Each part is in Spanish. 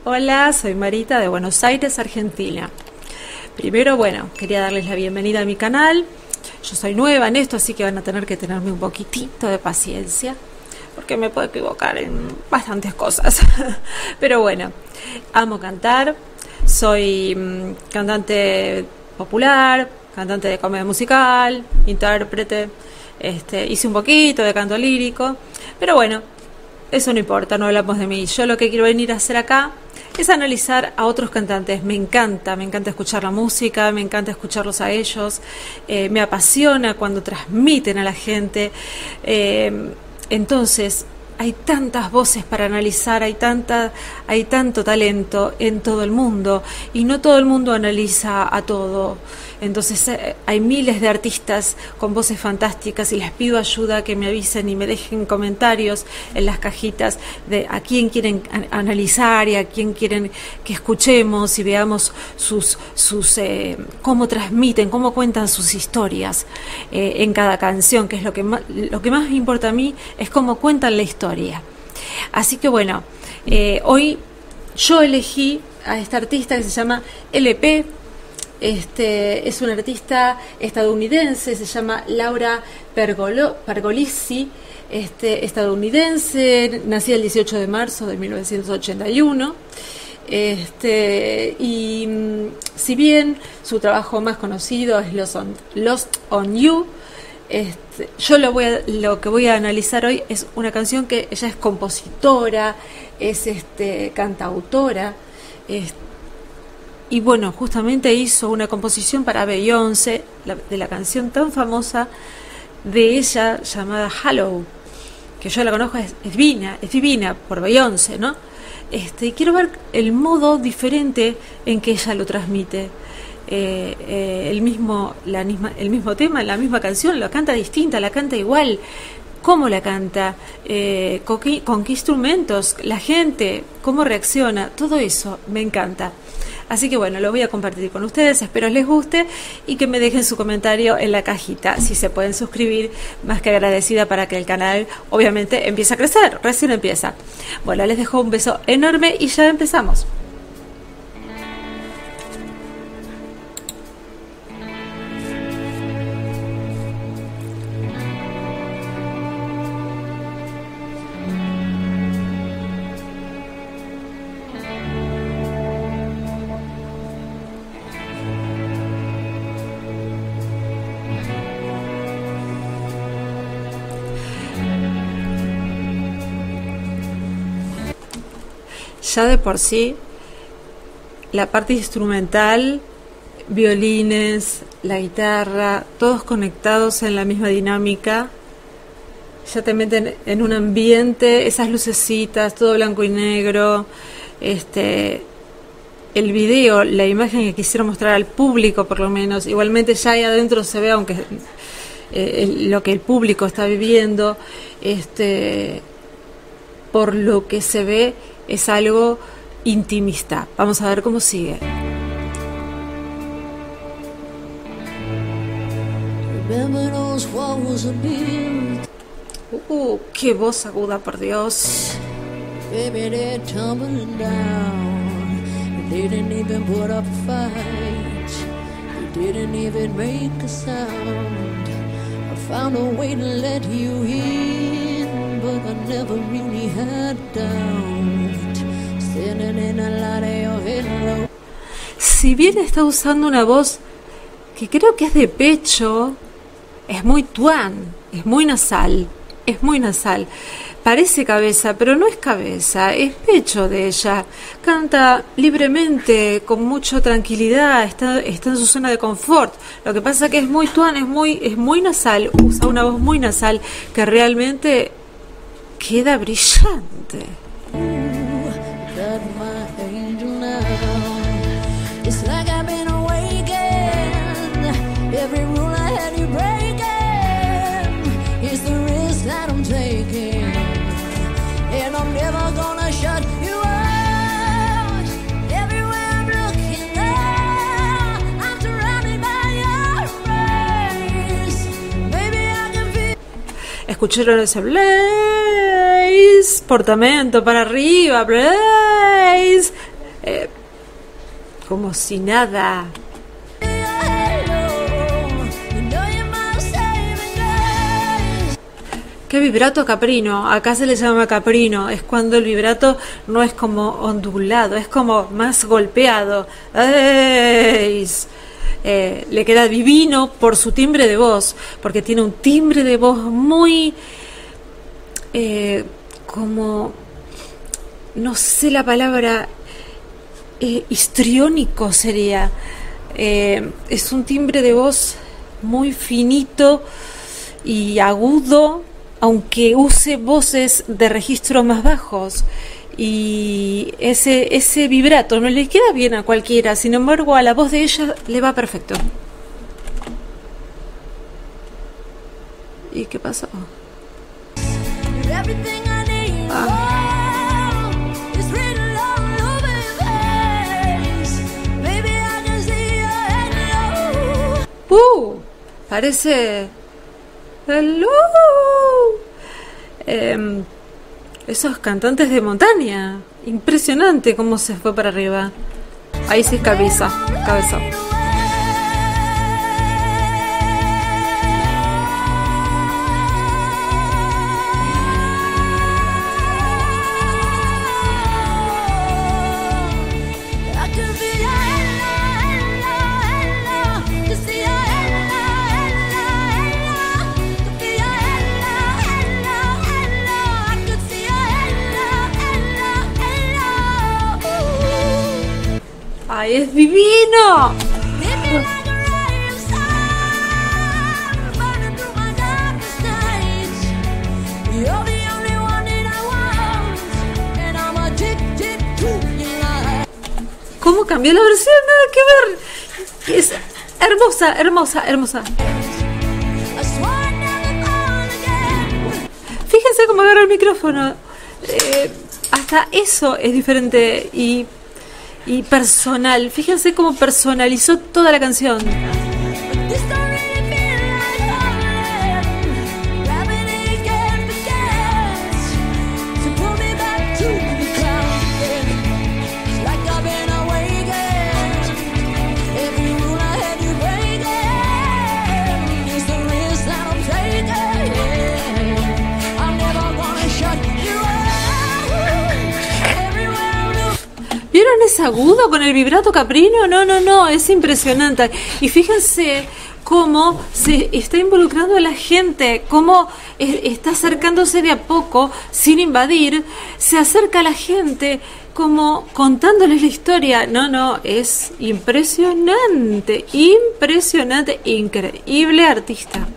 Hola, soy Marita de Buenos Aires, Argentina. Primero, quería darles la bienvenida a mi canal. Yo soy nueva en esto, así que van a tener que tenerme un poquitito de paciencia, porque me puedo equivocar en bastantes cosas. Pero bueno, amo cantar. Soy cantante popular, cantante de comedia musical, intérprete. Hice un poquito de canto lírico, pero bueno, eso no importa, no hablamos de mí. Yo lo que quiero venir a hacer acá es analizar a otros cantantes. Me encanta escuchar la música, me encanta escucharlos a ellos, me apasiona cuando transmiten a la gente. Entonces, hay tantas voces para analizar, hay tanto talento en todo el mundo, y no todo el mundo analiza a todo. Entonces hay miles de artistas con voces fantásticas, y les pido ayuda, que me avisen y me dejen comentarios en las cajitas de a quién quieren analizar y a quién quieren que escuchemos y veamos sus cómo transmiten, cómo cuentan sus historias en cada canción, que es lo que más me importa a mí, es cómo cuentan la historia. Así que hoy yo elegí a esta artista que se llama LP. Es una artista estadounidense, se llama Laura Pergolesi, estadounidense, nacida el 18 de marzo de 1981. Y si bien su trabajo más conocido es Lost on You, yo lo que voy a analizar hoy es una canción que ella es compositora, es cantautora, y justamente hizo una composición para Beyoncé, de la canción tan famosa de ella llamada Hello, que yo la conozco, es divina por Beyoncé, ¿no? Y quiero ver el modo diferente en que ella lo transmite. El mismo tema, la misma canción, la canta distinta, la canta igual. ¿Cómo la canta? ¿Con qué instrumentos? La gente, ¿cómo reacciona? Todo eso me encanta. Así que lo voy a compartir con ustedes, espero les guste y que me dejen su comentario en la cajita, si se pueden suscribir, más que agradecida, para que el canal obviamente empiece a crecer, recién empieza. Les dejo un beso enorme y ya empezamos. Ya de por sí, la parte instrumental, violines, la guitarra, todos conectados en la misma dinámica, ya te meten en un ambiente, esas lucecitas, todo blanco y negro, el video, la imagen que quisiera mostrar al público, por lo menos, igualmente ya ahí adentro se ve, aunque lo que el público está viviendo, por lo que se ve, es algo intimista. Vamos a ver cómo sigue. Qué voz aguda, por Dios. But I never really had doubt. Standing in a light of your head. Si bien está usando una voz que creo que es de pecho, es muy tuan, es muy nasal. Parece cabeza, pero no es cabeza, es pecho de ella. Canta libremente, con mucha tranquilidad, está en su zona de confort. Lo que pasa que es muy tuan, es muy nasal, usa una voz muy nasal que realmente queda brillante. Escucharon ese Blaze, portamento para arriba, Blaze, como si nada. ¿Qué vibrato caprino? Acá se le llama caprino. Es cuando el vibrato no es como ondulado, es como más golpeado. ¡Ey! Le queda divino por su timbre de voz, porque tiene un timbre de voz muy como, no sé la palabra, histriónico sería. Es un timbre de voz muy finito y agudo, aunque use voces de registros más bajos. Y ese vibrato no le queda bien a cualquiera, sin embargo a la voz de ella le va perfecto. ¿Y qué pasó? Parece... ¡Hello! Esos cantantes de montaña. Impresionante cómo se fue para arriba. Ahí sí es cabeza. ¡Ay, es divino! ¿Cómo cambió la versión? Nada que ver. Es hermosa. Fíjense cómo agarra el micrófono. Hasta eso es diferente y personal. Fíjense cómo personalizó toda la canción. ¿Vieron ese agudo con el vibrato caprino? No, es impresionante. Y fíjense cómo se está involucrando a la gente, cómo está acercándose de a poco, sin invadir, se acerca a la gente, como contándoles la historia. Es impresionante, increíble artista.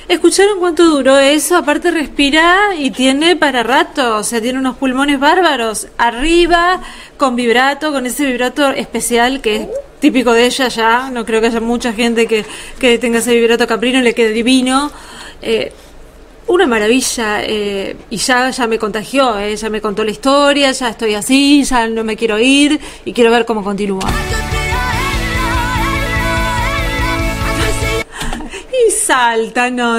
¿Escucharon cuánto duró eso? Aparte respira y tiene para rato, o sea, tiene unos pulmones bárbaros. Arriba, con vibrato, con ese vibrato especial que es típico de ella ya. No creo que haya mucha gente que tenga ese vibrato caprino y le quede divino. Una maravilla, y ya me contagió, ya me contó la historia, ya estoy así, ya no me quiero ir y quiero ver cómo continúa. Y salta, no.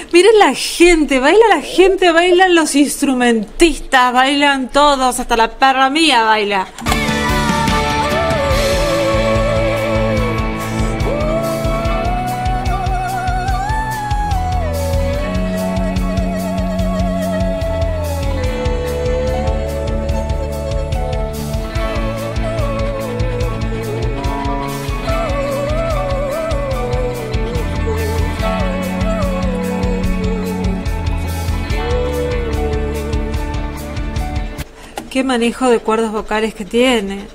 Miren la gente, bailan los instrumentistas, bailan todos, hasta la perra mía baila. manejo de cuerdas vocales que tiene.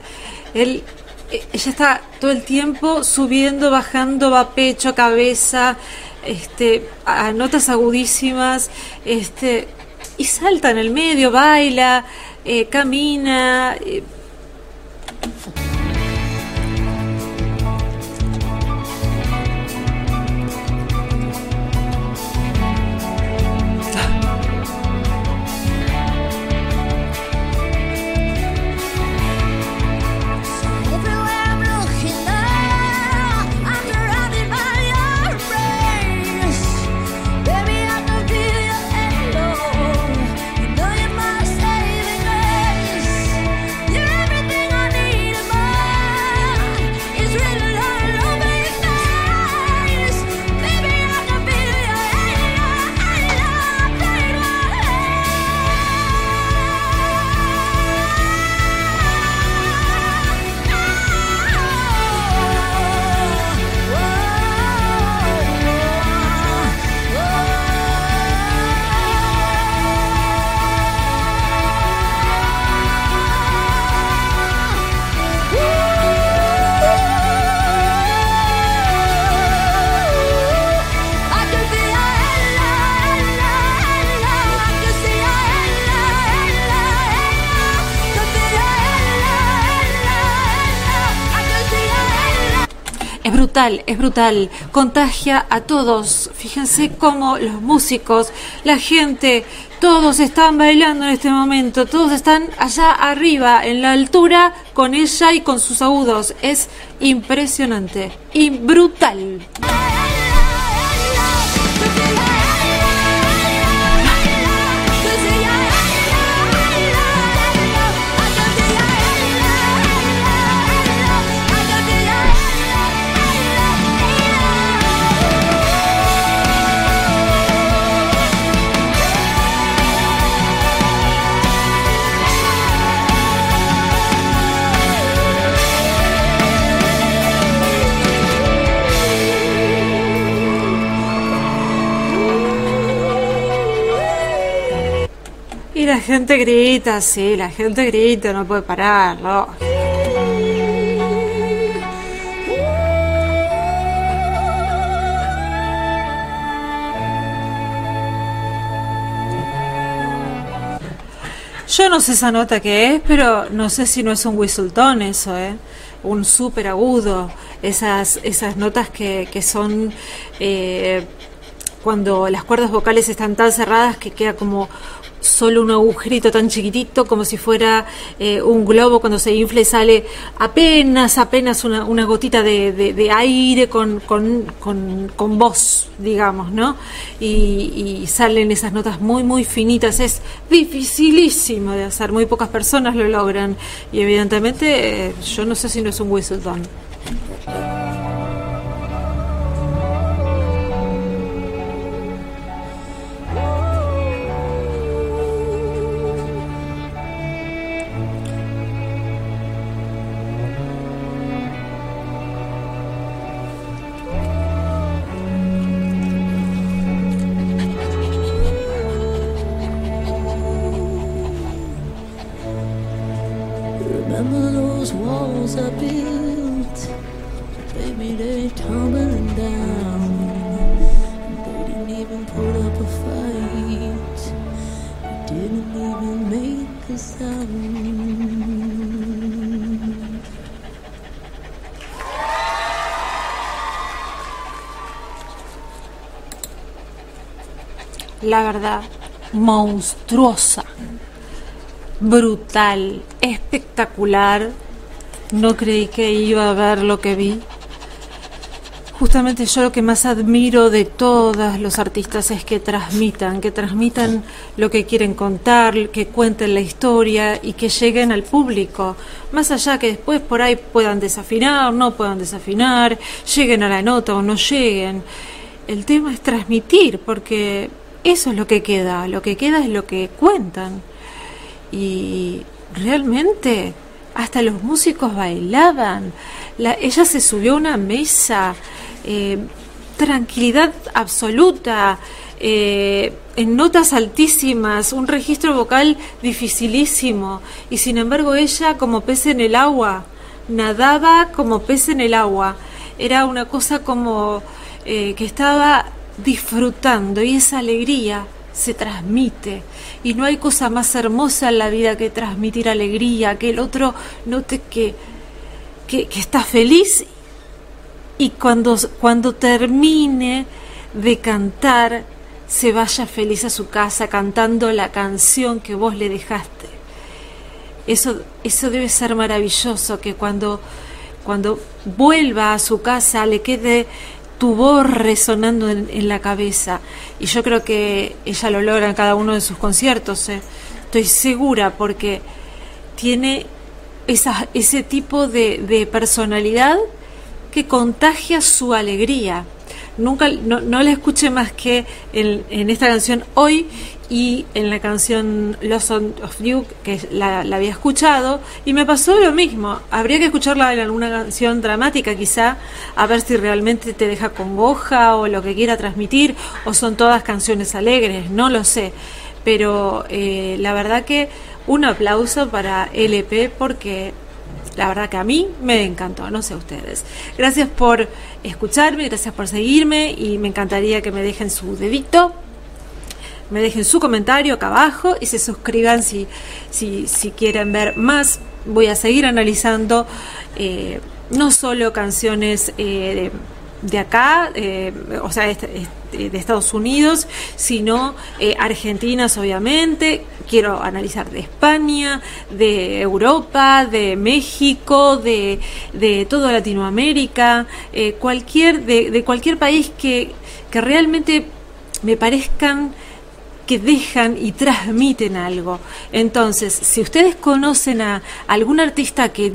Ella está todo el tiempo subiendo, bajando, va pecho, cabeza, a notas agudísimas, y salta en el medio, baila, camina. Es brutal, contagia a todos. Fíjense cómo los músicos, la gente, todos están bailando en este momento, todos están allá arriba, en la altura, con ella y con sus agudos. Es impresionante y brutal. Y la gente grita, sí, la gente grita, no puede parar, ¿no? Yo no sé esa nota que es, pero no sé si no es un whistletone eso, un súper agudo, esas notas que son cuando las cuerdas vocales están tan cerradas que queda como solo un agujerito tan chiquitito, como si fuera un globo cuando se infla y sale apenas una gotita de aire con voz, digamos, ¿no? Y salen esas notas muy, muy finitas. Es dificilísimo de hacer, muy pocas personas lo logran. Y evidentemente, yo no sé si no es un whistletone. Remember those walls I built? Baby, they're tumbling down. They didn't even put up a fight. They didn't even make a sound. La verdad, monstruosa, brutal, espectacular. No creí que iba a ver lo que vi. Justamente yo lo que más admiro de todos los artistas es que transmitan lo que quieren contar, que cuenten la historia y que lleguen al público. Más allá que después por ahí puedan desafinar, no puedan desafinar, lleguen a la nota o no lleguen. El tema es transmitir, porque eso es lo que queda es lo que cuentan. Y realmente hasta los músicos bailaban. Ella se subió a una mesa, tranquilidad absoluta, en notas altísimas, un registro vocal dificilísimo, y sin embargo ella, como pez en el agua, nadaba como pez en el agua. Era una cosa como que estaba disfrutando, y esa alegría se transmite, y no hay cosa más hermosa en la vida que transmitir alegría, que el otro note que está feliz, y cuando termine de cantar se vaya feliz a su casa cantando la canción que vos le dejaste. Eso debe ser maravilloso, que cuando vuelva a su casa le quede tu voz resonando en la cabeza. Y yo creo que ella lo logra en cada uno de sus conciertos, estoy segura, porque tiene ese tipo de personalidad que contagia su alegría. Nunca no la escuché más que en esta canción Hoy, y en la canción Lost of You, que la había escuchado, y me pasó lo mismo. Habría que escucharla en alguna canción dramática quizá, a ver si realmente te deja congoja o lo que quiera transmitir, o son todas canciones alegres, no lo sé. Pero la verdad que un aplauso para LP, porque la verdad que a mí me encantó, no sé ustedes. Gracias por escucharme, gracias por seguirme, y me encantaría que me dejen su dedito, me dejen su comentario acá abajo, y se suscriban si quieren ver más. Voy a seguir analizando no solo canciones de acá, o sea, de Estados Unidos, sino argentinas, obviamente. Quiero analizar de España, de Europa, de México, de toda Latinoamérica, de cualquier país que realmente me parezcan que dejan y transmiten algo. Entonces, si ustedes conocen a algún artista que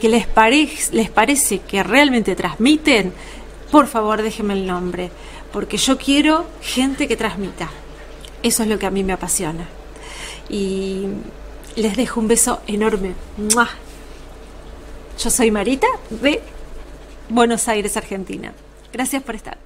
les parece que realmente transmiten, por favor déjenme el nombre, porque yo quiero gente que transmita. Eso es lo que a mí me apasiona. Y les dejo un beso enorme. ¡Mua! Yo soy Marita, de Buenos Aires, Argentina. Gracias por estar.